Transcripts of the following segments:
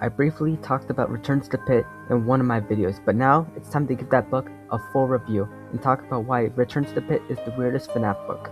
I briefly talked about Return to the Pit in one of my videos, but now it's time to give that book a full review and talk about why Return to the Pit is the weirdest FNAF book.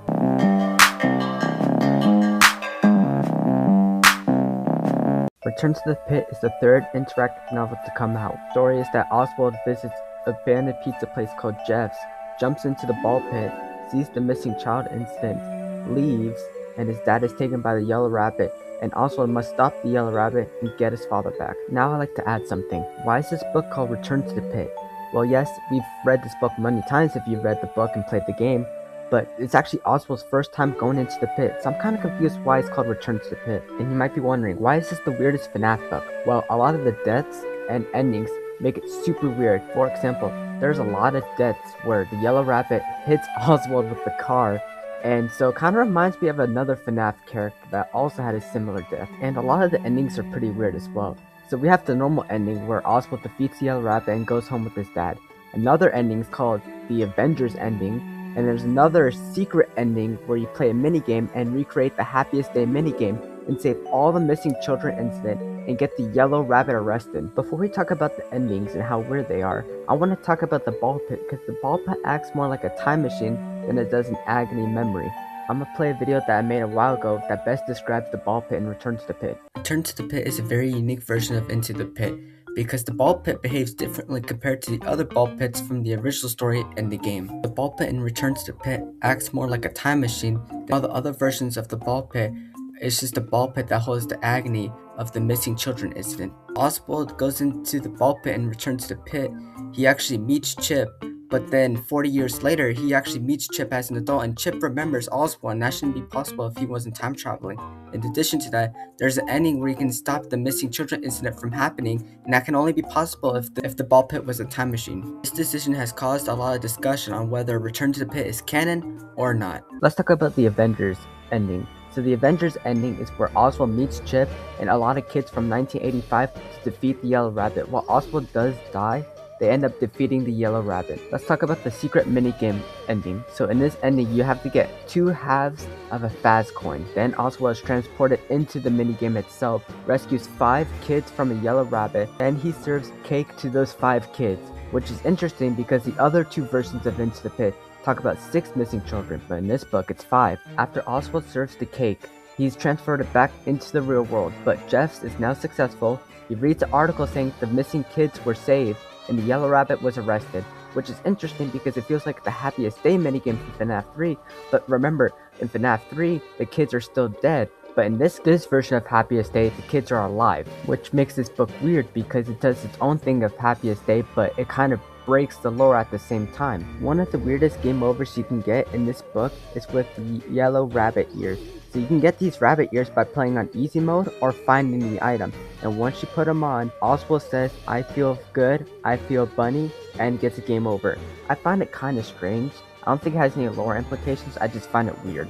Return to the Pit is the third interactive novel to come out. The story is that Oswald visits an abandoned pizza place called Jeff's, jumps into the ball pit, sees the missing child incident, leaves, and his dad is taken by the yellow rabbit, and Oswald must stop the yellow rabbit and get his father back. Now I'd like to add something. Why is this book called Return to the Pit? Well, yes, we've read this book many times if you've read the book and played the game, but it's actually Oswald's first time going into the pit, so I'm kind of confused why it's called Return to the Pit. And you might be wondering, why is this the weirdest FNAF book? Well, a lot of the deaths and endings make it super weird. For example, there's a lot of deaths where the yellow rabbit hits Oswald with the car, and so it kind of reminds me of another FNAF character that also had a similar death. And a lot of the endings are pretty weird as well. So we have the normal ending where Oswald defeats the yellow rabbit and goes home with his dad. Another ending is called the Avengers ending, and there's another secret ending where you play a minigame and recreate the Happiest Day minigame and save all the missing children incident and get the yellow rabbit arrested. Before we talk about the endings and how weird they are, I want to talk about the ball pit because the ball pit acts more like a time machine than it does an agony memory. I'm gonna play a video that I made a while ago that best describes the ball pit and Return to the Pit. Return to the Pit is a very unique version of Into the Pit because the ball pit behaves differently compared to the other ball pits from the original story and the game. The ball pit in Return to the Pit acts more like a time machine, while the other versions of the ball pit is just a ball pit that holds the agony of the missing children incident. Oswald goes into the ball pit and returns to the pit. He actually meets Chip, but then 40 years later, he actually meets Chip as an adult, and Chip remembers Oswald, and that shouldn't be possible if he wasn't time traveling. In addition to that, there's an ending where you can stop the missing children incident from happening, and that can only be possible if the ball pit was a time machine. This decision has caused a lot of discussion on whether Return to the Pit is canon or not. Let's talk about the Avengers ending. So the Avengers ending is where Oswald meets Chip and a lot of kids from 1985 to defeat the Yellow Rabbit. While Oswald does die, they end up defeating the Yellow Rabbit. Let's talk about the secret minigame ending. So in this ending, you have to get 2 halves of a Faz coin. Then Oswald is transported into the minigame itself, rescues 5 kids from a Yellow Rabbit, and he serves cake to those 5 kids, which is interesting because the other 2 versions of Into the Pit talk about 6 missing children, but in this book it's 5. After Oswald serves the cake, he's transferred back into the real world, but Jeffs is now successful. He reads an article saying the missing kids were saved and the Yellow Rabbit was arrested, which is interesting because it feels like the Happiest Day minigame from FNAF 3, but remember, in FNAF 3, the kids are still dead, but in this version of Happiest Day, the kids are alive, which makes this book weird because it does its own thing of Happiest Day, but it kind of breaks the lore at the same time. One of the weirdest game overs you can get in this book is with the yellow rabbit ears. So you can get these rabbit ears by playing on easy mode or finding the item. And once you put them on, Oswald says, "I feel good, I feel bunny," and gets a game over. I find it kind of strange. I don't think it has any lore implications, I just find it weird.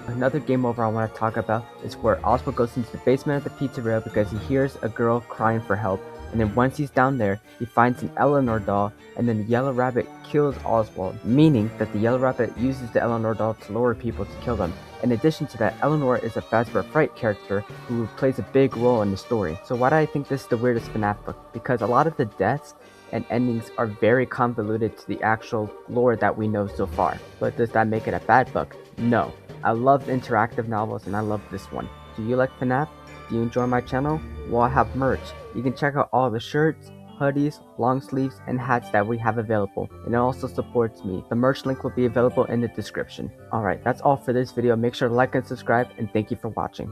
Another game over I want to talk about is where Oswald goes into the basement of the pizzeria because he hears a girl crying for help. And then once he's down there, he finds an Eleanor doll, and then the Yellow Rabbit kills Oswald, meaning that the Yellow Rabbit uses the Eleanor doll to lure people to kill them. In addition to that, Eleanor is a Fazbear Fright character who plays a big role in the story. So why do I think this is the weirdest FNAF book? Because a lot of the deaths and endings are very convoluted to the actual lore that we know so far. But does that make it a bad book? No. I love interactive novels and I love this one. Do you like FNAF? Do you enjoy my channel? Well, I have merch. You can check out all the shirts, hoodies, long sleeves, and hats that we have available, and it also supports me. The merch link will be available in the description. Alright, that's all for this video. Make sure to like and subscribe, and thank you for watching.